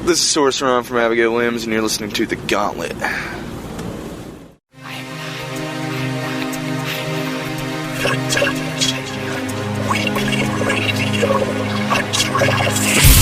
This is Sorcerer from Abigail Williams, and you're listening to The Gauntlet. The Dungeon Weekly Radio Address.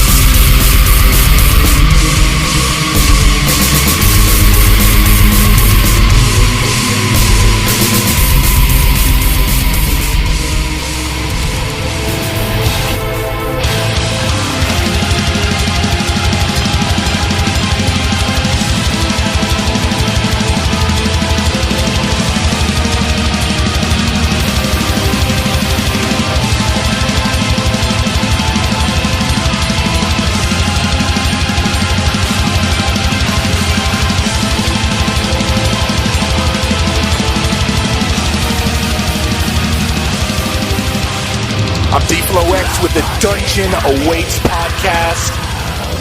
I'm D-Flow-X with the Dungeon Awaits podcast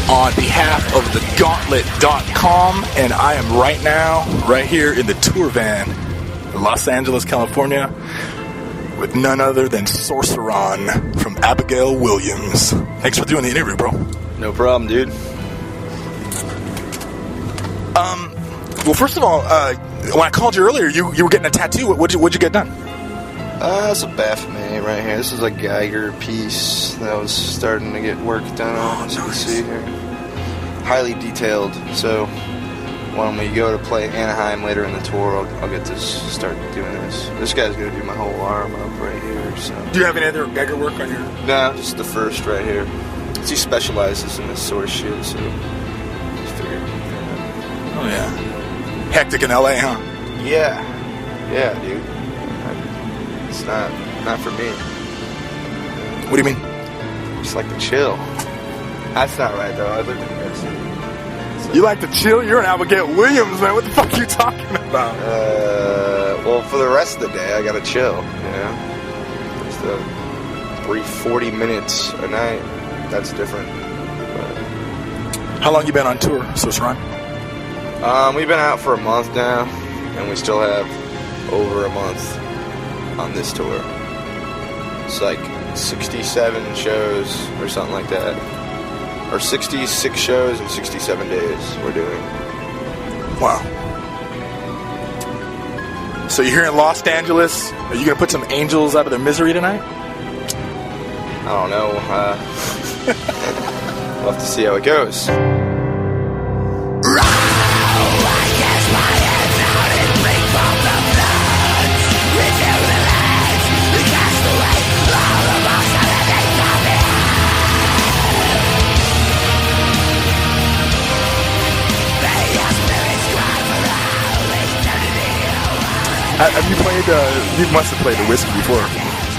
on behalf of thegauntlet.com, and I am right here in the tour van in Los Angeles, California, with none other than Sorceron from Abigail Williams. Thanks for doing the interview, bro. No problem, dude. Well, first of all, when I called you earlier, you were getting a tattoo. What'd you get done? It's a Baphomet right here. This is a Geiger piece that I was starting to get work done on, as you can see here. Highly detailed, so when we go to play Anaheim later in the tour, I'll get to start doing this. This guy's going to do my whole arm up right here, so... Do you have any other Geiger work on your... No, just the first right here. He specializes in this sort of shit, so... Just figured... Oh, yeah. Hectic in L.A., huh? Yeah. Yeah, dude. It's not for me. What do you mean? Just like to chill. That's not right, though. I lived in New York City. So. You like to chill? You're an Abigail Williams, man. What the fuck are you talking about? Well, for the rest of the day, I gotta chill, you know? Just a brief 40 minutes a night. That's different. But... How long you been on tour, Sorceron? We've been out for a month now, and we still have over a month on this tour. It's like 67 shows or something like that. Or 66 shows in 67 days we're doing. Wow. So you're here in Los Angeles. Are you going to put some angels out of their misery tonight? I don't know. We'll have to see how it goes. Have you played, you must have played the Whiskey before.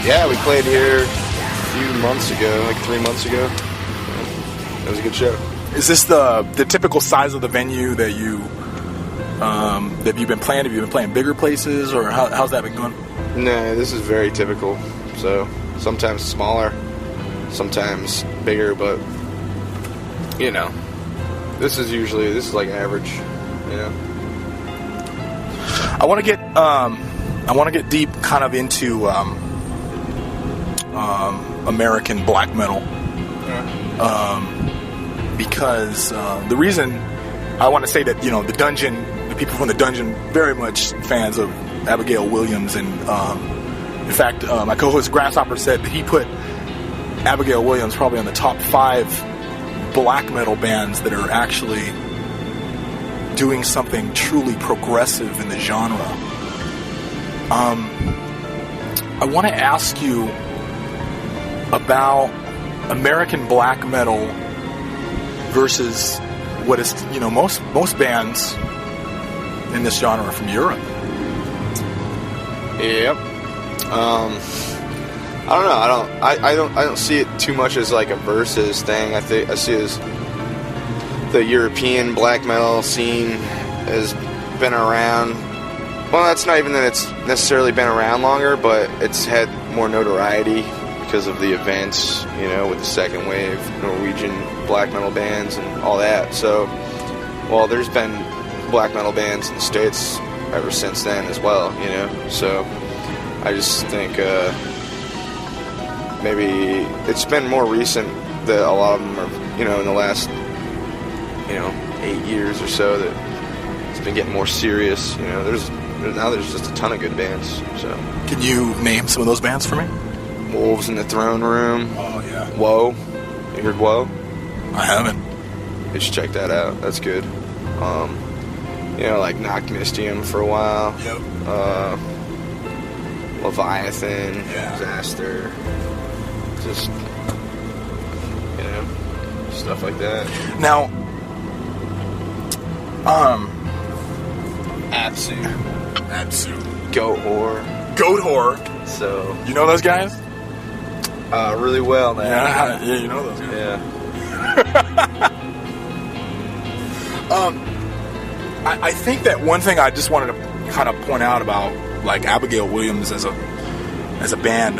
Yeah, we played here a few months ago, like 3 months ago. It was a good show. Is this the typical size of the venue that you've been playing? Have you been playing bigger places, or how's that been going? No, this is very typical. So sometimes smaller, sometimes bigger, but you know, this is like average, you know. I want to get deep, kind of into American black metal, because the reason I want to say that, you know, the people from the Dungeon, very much fans of Abigail Williams, and in fact, my co-host Grasshopper said that he put Abigail Williams probably on the top 5 black metal bands that are actually doing something truly progressive in the genre. I want to ask you about American black metal versus what is, you know, most bands in this genre are from Europe. Yep. I don't know. I don't see it too much as like a versus thing. I see it as the European black metal scene has been around. Well, that's not even that it's necessarily been around longer, but it's had more notoriety because of the events, you know, with the second wave, Norwegian black metal bands and all that. So, well, there's been black metal bands in the States ever since then as well, you know. So, I just think maybe it's been more recent that a lot of them are, you know, in the last 8 years or so that it's been getting more serious. There's just a ton of good bands. So, can you name some of those bands for me? Wolves in the Throne Room. Oh yeah. Whoa, you heard Whoa? I haven't. You should check that out. That's good. Like Knocked Mystium for a while. Yep. Leviathan, Yeah. Disaster, just stuff like that. Now, Atsu, Goat Whore. So You know those guys? really well, man. Yeah, you know those guys. Yeah. I think that one thing I just wanted to kind of point out about like Abigail Williams as a band.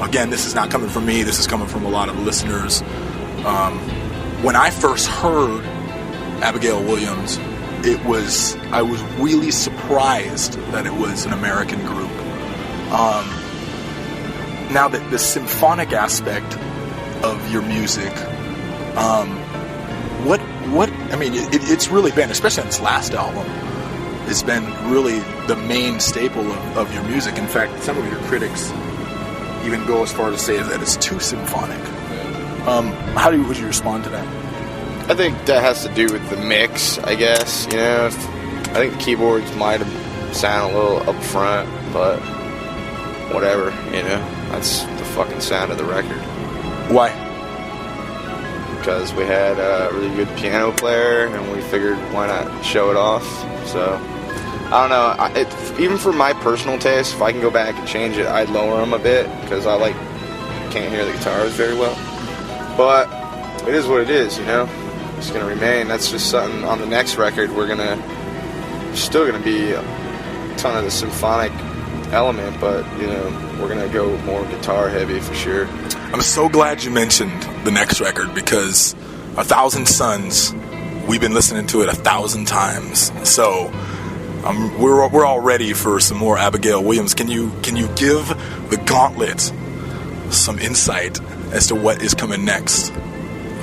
Again, this is not coming from me. This is coming from a lot of listeners. When I first heard Abigail Williams, I was really surprised that it was an American group. Now that the symphonic aspect of your music, it's really been, especially on this last album, it's been really the main staple of your music. In fact, some of your critics even go as far to say that it's too symphonic. Would you respond to that? I think that has to do with the mix, I guess. I think the keyboards might have sounded a little up front, but whatever, that's the fucking sound of the record. Why? Because we had a really good piano player, and we figured why not show it off. So, I don't know. Even for my personal taste, if I can go back and change it, I'd lower them a bit, because can't hear the guitars very well. But it is what it is, It's going to remain. That's just something on the next record. Still going to be a ton of the symphonic element, but, we're going to go more guitar heavy for sure. I'm so glad you mentioned the next record, because 1,000 Suns, we've been listening to it 1,000 times. So we're all ready for some more Abigail Williams. Can you give the Gauntlet some insight as to what is coming next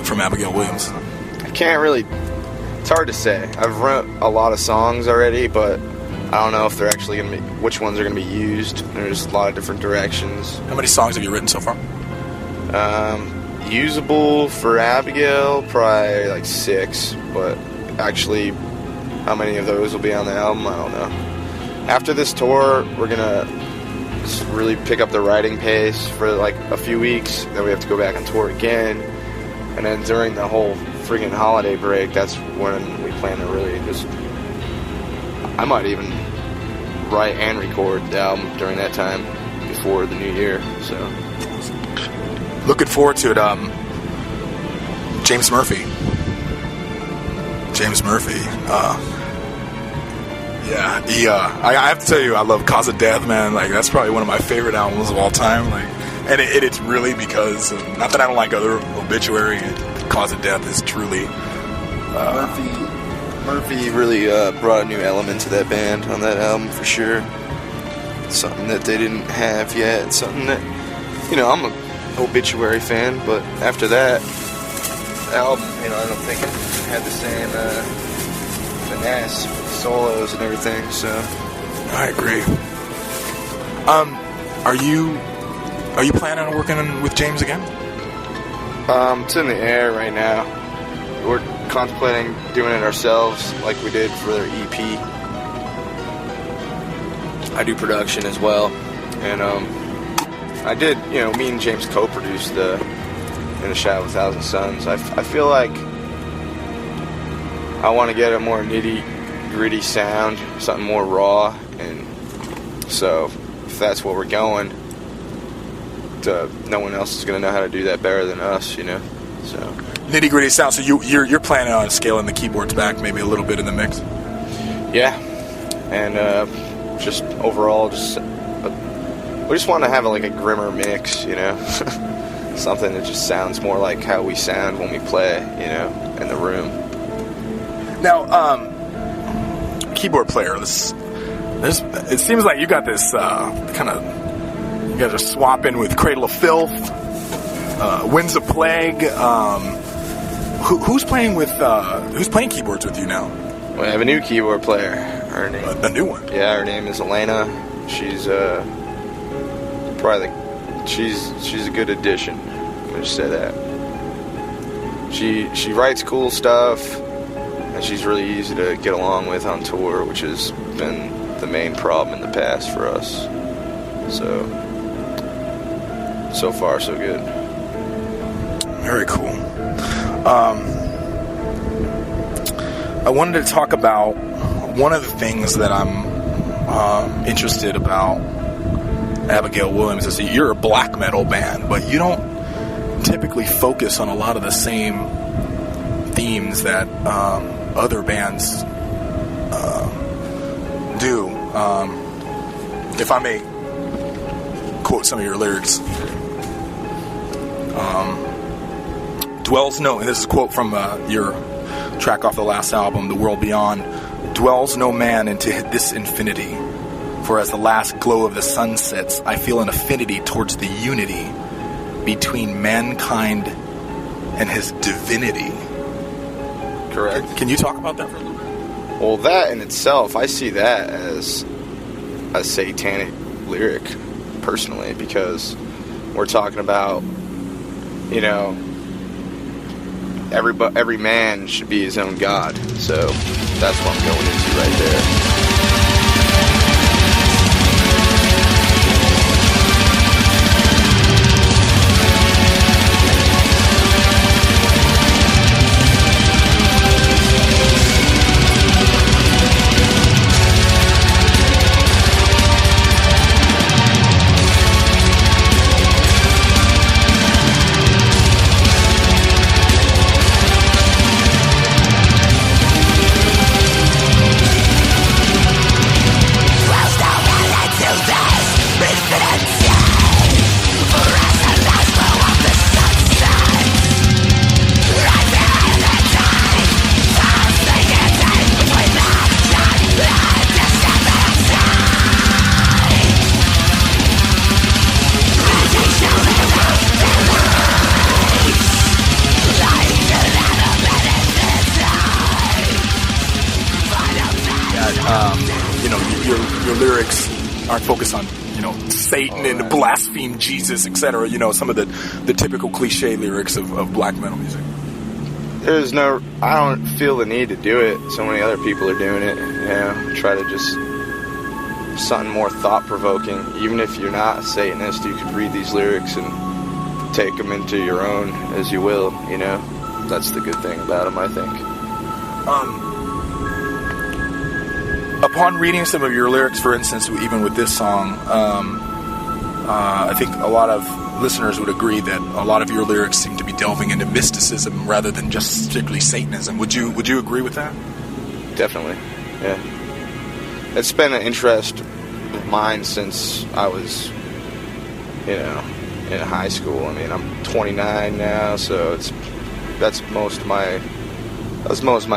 from Abigail Williams? I can't really. It's hard to say. I've wrote a lot of songs already, but I don't know if they're actually going to be, which ones are going to be used. There's a lot of different directions. How many songs have you written so far? Usable for Abigail, probably like 6, but actually how many of those will be on the album, I don't know. After this tour, we're going to really pick up the writing pace for like a few weeks, then we have to go back on tour again, and then during the whole friggin' holiday break, that's when we plan to really just, I might even write and record the album during that time before the new year. So looking forward to it. James Murphy. I have to tell you, I love Cause of Death, man. Like, that's probably one of my favorite albums of all time. Like, and it's really because of, not that I don't like other Obituary, Cause of Death is truly Murphy really brought a new element to that band on that album for sure. Something that they didn't have yet. Something that, I'm a Obituary fan, but after that album, I don't think it had the same finesse with the solos and everything. So I agree. Are you planning on working with James again? It's in the air right now. We're contemplating doing it ourselves like we did for their EP. I do production as well, and I did, me and James co-produced In the Shadow of 1,000 Suns. I feel like I want to get a more nitty-gritty sound, something more raw, and so if that's where we're going, no one else is going to know how to do that better than us, So nitty-gritty sound. So you're planning on scaling the keyboards back maybe a little bit in the mix? Yeah, and just overall, we just want to have a grimmer mix, something that just sounds more like how we sound when we play, in the room. Now, keyboard player, it seems like you got this you guys are swapping with Cradle of Filth, Winds of Plague. Who's playing keyboards with you now? We have a new keyboard player. Her name, A new one. yeah, her name is Elena. She's she's a good addition. I'm gonna just say that. She writes cool stuff, and she's really easy to get along with on tour, which has been the main problem in the past for us. So far so good. Very cool. I wanted to talk about one of the things that I'm interested about Abigail Williams is that you're a black metal band, but you don't typically focus on a lot of the same themes that other bands do. If I may quote some of your lyrics. And this is a quote from your track off the last album, The World Beyond. Dwells no man into this infinity, for as the last glow of the sun sets, I feel an affinity towards the unity between mankind and his divinity. Correct. Can you talk about that for a little bit? Well, that in itself, I see that as a satanic lyric, personally, because we're talking about, you know, every man should be his own god. So that's what I'm going into right there. Your lyrics aren't focused on, you know, Satan and blaspheme Jesus, etc. You know, some of the typical cliche lyrics of black metal music. I don't feel the need to do it. So many other people are doing it. You know, try to just something more thought-provoking. Even if you're not a Satanist, you could read these lyrics and take them into your own as you will. You know, that's the good thing about them, I think. Upon reading some of your lyrics, for instance, even with this song, I think a lot of listeners would agree that a lot of your lyrics seem to be delving into mysticism rather than just strictly Satanism. Would you agree with that? Definitely, yeah. It's been an interest of mine since I was, you know, in high school. I mean, I'm 29 now, so that's most of my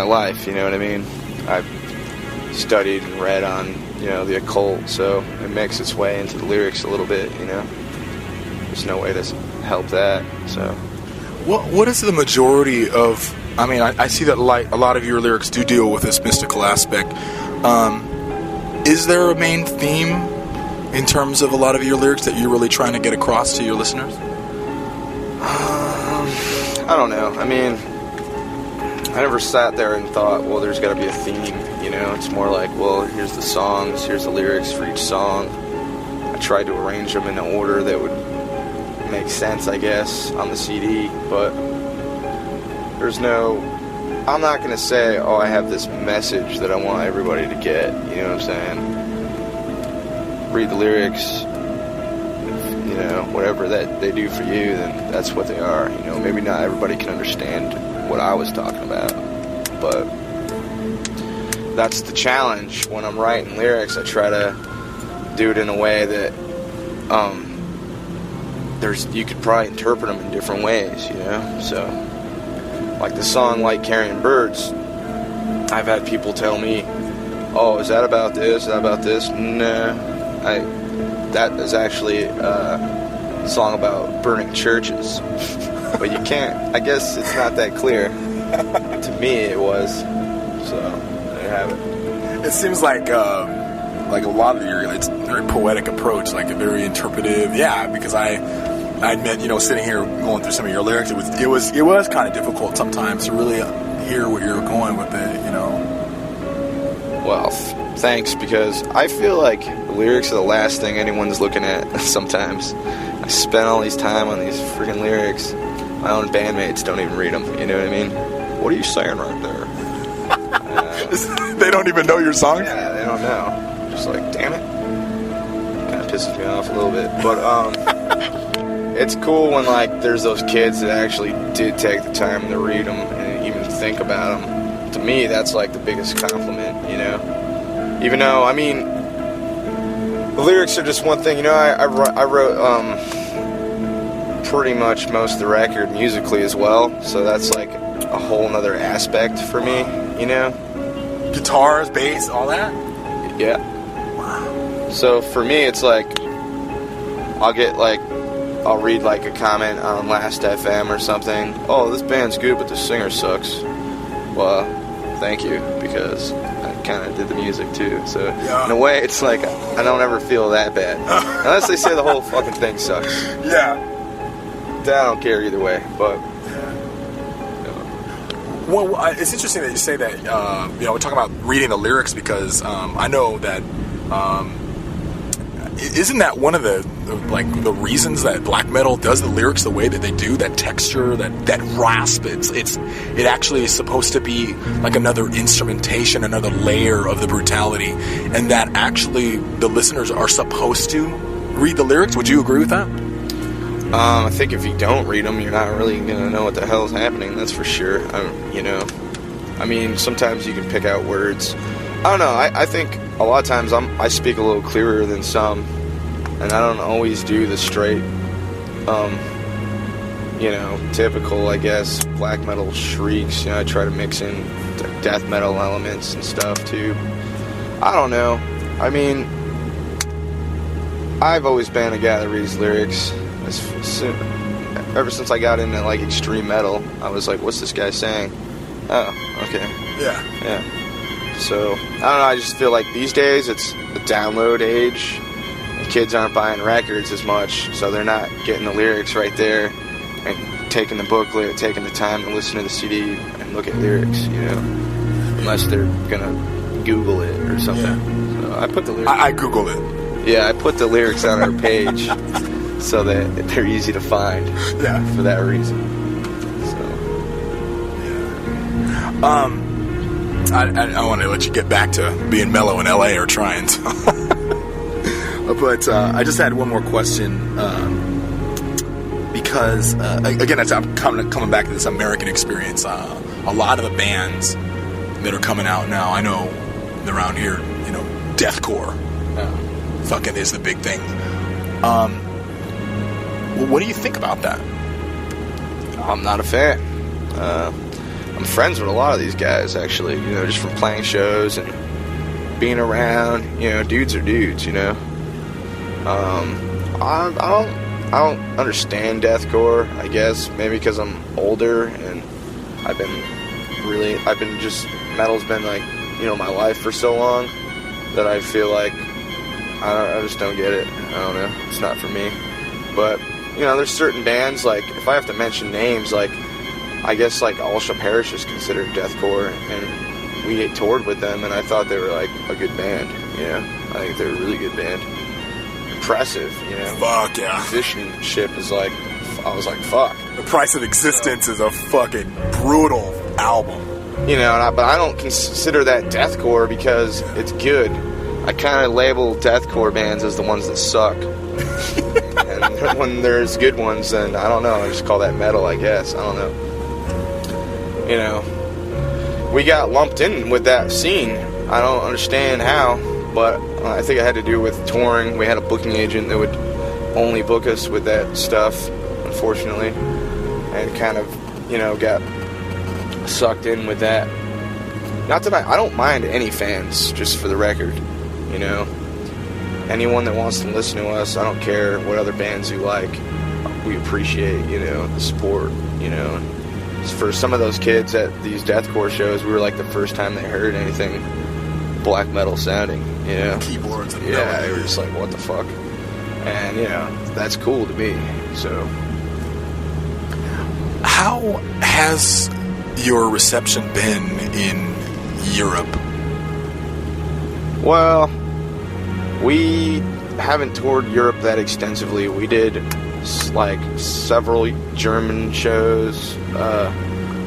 life. You know what I mean? I've studied and read on, you know, the occult, so it makes its way into the lyrics a little bit. You know, there's no way to help that. So, what is the majority of? I mean, I see that like a lot of your lyrics do deal with this mystical aspect. Is there a main theme in terms of a lot of your lyrics that you're really trying to get across to your listeners? I don't know. I mean, I never sat there and thought, well, there's got to be a theme. You know, it's more like, well, here's the songs, here's the lyrics for each song. I tried to arrange them in an order that would make sense, I guess, on the CD, but I'm not going to say, oh, I have this message that I want everybody to get, you know what I'm saying? Read the lyrics, you know, whatever that they do for you, then that's what they are, you know. Maybe not everybody can understand what I was talking about, but that's the challenge when I'm writing lyrics. I try to do it in a way that you could probably interpret them in different ways, you know. So, like the song "Like Carrying Birds," I've had people tell me, "Oh, is that about this? Is that about this?" No, that is actually a song about burning churches. But you can't. I guess it's not that clear. To me, it was. So, there you have it. It seems like a lot of it's a very poetic approach, like a very interpretive. Yeah, because I admit, sitting here going through some of your lyrics, it was kind of difficult sometimes to really hear what you're going with it. Well, thanks, because I feel like the lyrics are the last thing anyone's looking at sometimes. I spent all these time on these freaking lyrics. My own bandmates don't even read them, you know what I mean? What are you saying right there? They don't even know your songs? Yeah, they don't know. Just like, damn it. Kind of pisses me off a little bit. But, it's cool when, there's those kids that actually did take the time to read them and even think about them. To me, that's, the biggest compliment, Even though, the lyrics are just one thing. I wrote, pretty much most of the record musically as well. So that's, a whole nother aspect for me, Guitars, bass, all that? Yeah. Wow. So for me, it's I'll read a comment on Last FM or something. Oh, this band's good, but the singer sucks. Well, thank you, because I kind of did the music too. So in a way, it's I don't ever feel that bad. Unless they say the whole fucking thing sucks. Yeah. I don't care either way, but... Well, it's interesting that you say that, we're talking about reading the lyrics because I know that, isn't that one of the reasons that black metal does the lyrics the way that they do, that texture, that rasp, it actually is supposed to be another instrumentation, another layer of the brutality, and that actually the listeners are supposed to read the lyrics. Would you agree with that? I think if you don't read them, you're not really going to know what the hell is happening, that's for sure. Sometimes you can pick out words. I don't know, I think a lot of times I speak a little clearer than some, and I don't always do the straight, typical, I guess, black metal shrieks. I try to mix in death metal elements and stuff, too. I don't know. I've always been a guy that reads lyrics. Ever since I got into extreme metal, I was like, what's this guy saying? Oh, okay. Yeah. So, I don't know, I just feel like these days it's the download age. The kids aren't buying records as much, so they're not getting the lyrics right there and taking the booklet, taking the time to listen to the CD and look at lyrics, unless they're gonna Google it or something. Yeah. So I put the lyrics... I Google it. Yeah, I put the lyrics on our page. So that they're easy to find. Yeah. For that reason. So. Yeah. I want to let you get back to being mellow in LA or trying to. But I just had one more question. Because, again, I'm coming back to this American experience. A lot of the bands that are coming out now, I know around here, deathcore. Fucking is the big thing. What do you think about that? I'm not a fan. I'm friends with a lot of these guys, actually, just from playing shows and being around, dudes are dudes, I don't understand deathcore, I guess, maybe because I'm older and metal's been my life for so long that I feel like I just don't get it. I don't know. It's not for me. But there's certain bands, if I have to mention names, I guess, All Shall Perish is considered deathcore, and we toured with them, and I thought they were, a good band, I think they're a really good band. Impressive, Fuck, yeah. Musicianship is, I was like, fuck. The Price of Existence is a fucking brutal album. But I don't consider that deathcore because it's good. I kind of label deathcore bands as the ones that suck. And when there's good ones, then I don't know. I just call that metal, I guess. I don't know. We got lumped in with that scene. I don't understand how, but I think it had to do with touring. We had a booking agent that would only book us with that stuff, unfortunately, and kind of, got sucked in with that. Not that I don't mind any fans, just for the record, Anyone that wants to listen to us, I don't care what other bands you like. We appreciate, the support, for some of those kids at these deathcore shows, we were like the first time they heard anything black metal sounding, you know? Keyboards and Yeah, they were just like, what the fuck? And, you know, that's cool to me, so. How has your reception been in Europe? Well, we haven't toured Europe that extensively. We did like several German shows,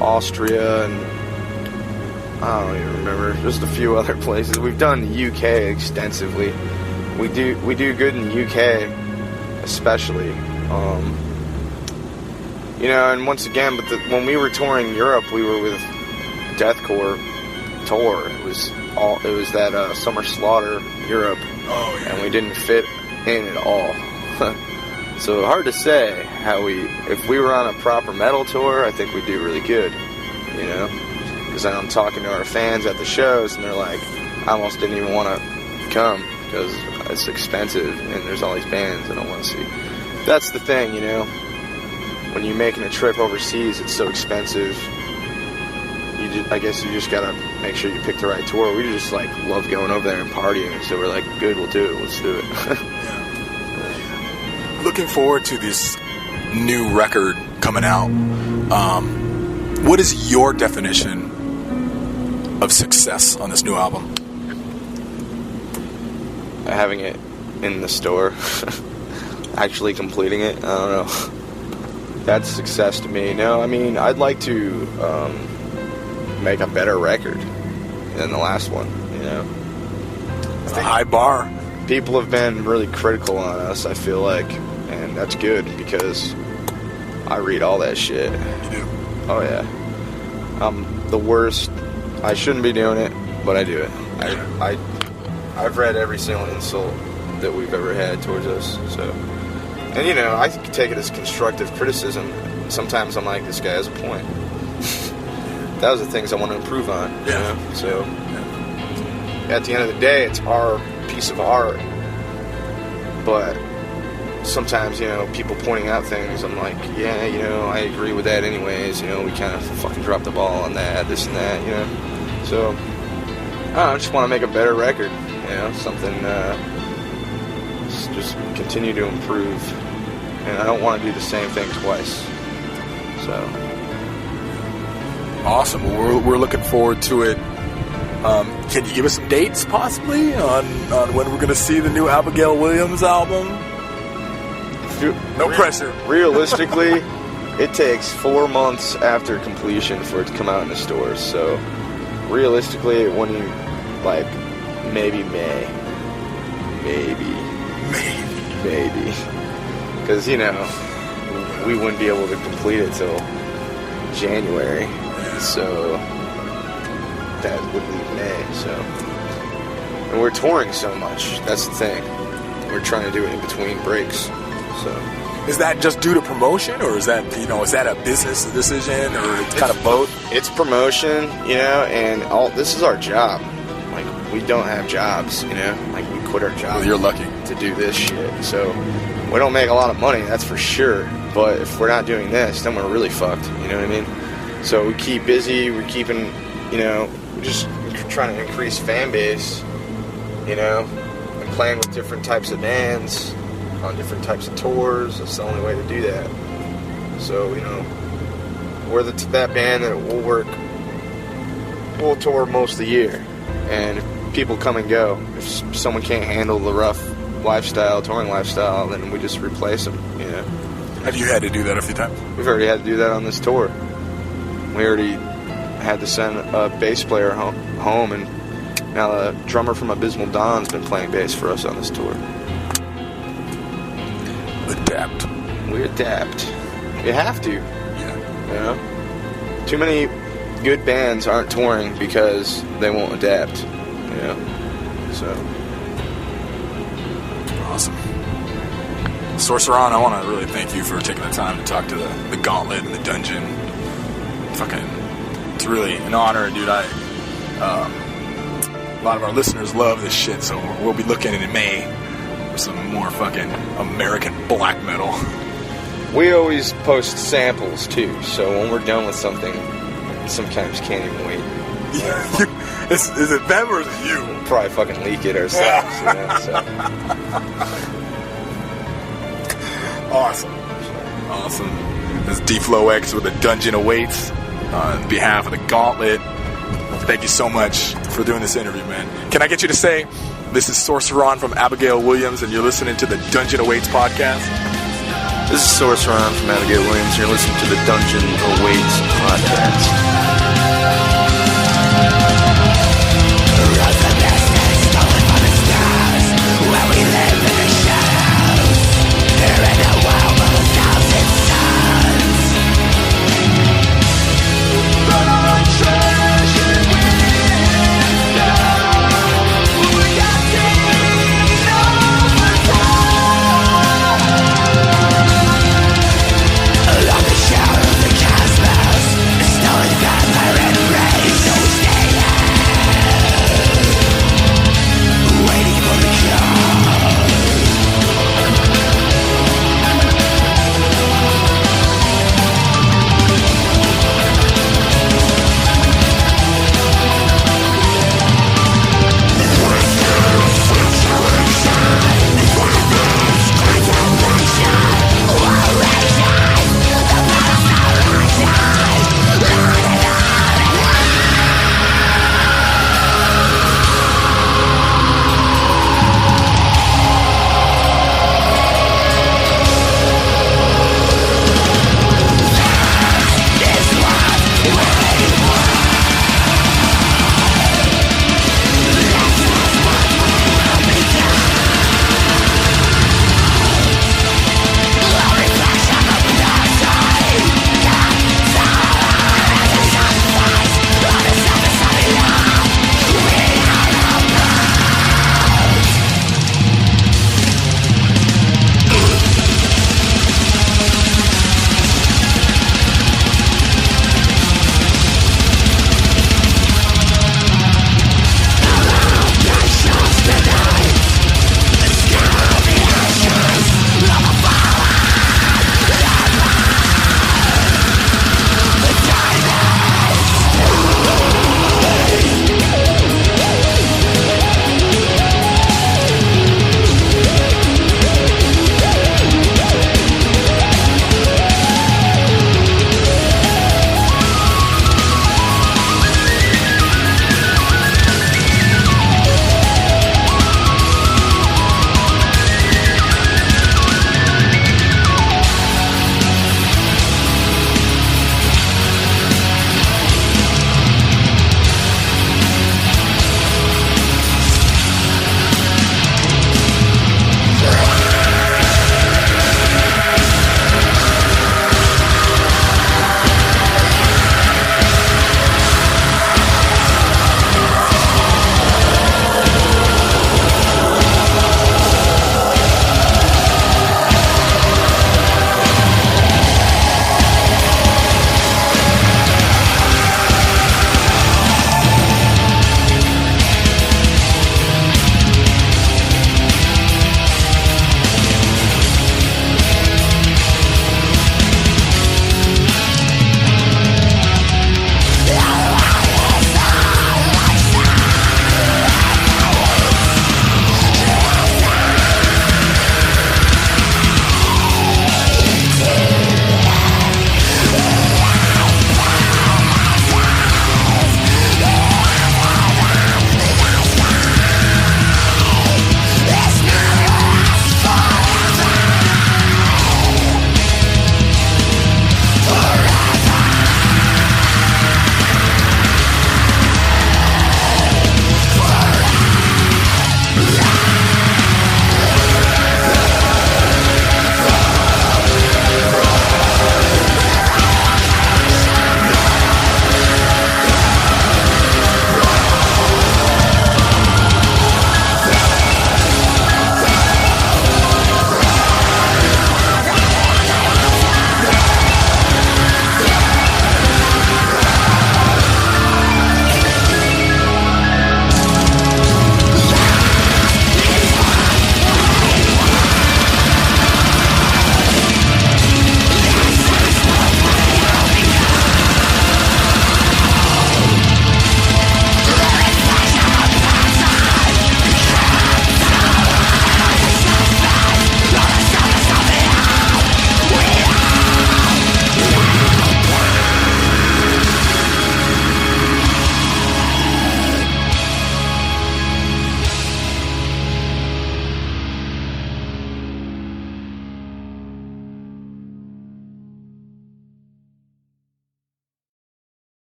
Austria, and I don't even remember, just a few other places. We've done the UK extensively. We do good in the UK, especially. You know, and once again, but when we were touring Europe, we were with Deathcore tour. It was that Summer Slaughter Europe, and we didn't fit in at all. So hard to say if we were on a proper metal tour, I think we'd do really good, you know, because then I'm talking to our fans at the shows, and they're like, I almost didn't even want to come because it's expensive and there's all these bands I don't want to see. That's the thing, you know. When you're making a trip overseas, it's so expensive. I guess you just gotta make sure you pick the right tour. We just like love going over there and partying, so we're like, good, we'll do it. Let's do it. Looking forward to this new record coming out. What is your definition of success on this new album? Having it in the store, actually completing it. I don't know. That's success to me. No, I mean, I'd like to make a better record than the last one, you know. It's a high bar. People have been really critical on us, I feel like, and that's good because I read all that shit. You do? Oh, yeah. I'm the worst. I shouldn't be doing it, but I do it. I've read every single insult that we've ever had towards us, so... And, you know, I take it as constructive criticism. Sometimes I'm like, this guy has a point. That was the things I want to improve on, you know? So, at the end of the day, it's our piece of art. But sometimes, you know, people pointing out things, I'm like, yeah, you know, I agree with that anyways. You know, we kind of fucking dropped the ball on that, this and that, you know? So, I don't know, I just want to make a better record, you know? Something, just continue to improve, and I don't want to do the same thing twice. So awesome. Well, we're looking forward to it. Can you give us some dates possibly on when we're going to see the new Abigail Williams album? No pressure. Realistically, it takes 4 months after completion for it to come out in the stores. So realistically, when you like maybe May, maybe. Because, you know, we wouldn't be able to complete it till January. So that would leave May. So, and we're touring so much. That's the thing. We're trying to do it in between breaks. So, is that just due to promotion, or is that, you know, is that a business decision, or it's kind of both? It's promotion, you know, and this is our job. Like, we don't have jobs, you know. Like, we quit our job. Well, you're lucky to do this shit. So we don't make a lot of money, that's for sure. But if we're not doing this, then we're really fucked. You know what I mean? So we keep busy. We're keeping, you know, we're just trying to increase fan base, you know, and playing with different types of bands on different types of tours. That's the only way to do that. So, you know, we're that band that we'll tour most of the year. And if people come and go, if someone can't handle the rough touring lifestyle, then we just replace them, you know. Have you had to do that a few times? We've already had to do that on this tour. We already had to send a bass player home, and now the drummer from Abysmal Dawn's been playing bass for us on this tour. Adapt. We adapt. You have to. Yeah. You know? Too many good bands aren't touring because they won't adapt, you know. So awesome. Sorceron, I want to really thank you for taking the time to talk to the Gauntlet and the Dungeon. Fucking, it's really an honor, dude. A lot of our listeners love this shit, so we'll be looking in May for some more fucking American black metal. We always post samples too, so when we're done with something, sometimes can't even wait. Is it them or is it you? Probably fucking leak it ourselves. So. Awesome. This is D-Flow X with A Dungeon Awaits. On behalf of the Gauntlet, thank you so much for doing this interview, man. Can I get you to say, this is Sorceron from Abigail Williams, and you're listening to the Dungeon Awaits podcast? This is Sorceron from Abigail Williams. You're listening to the Dungeon Awaits podcast.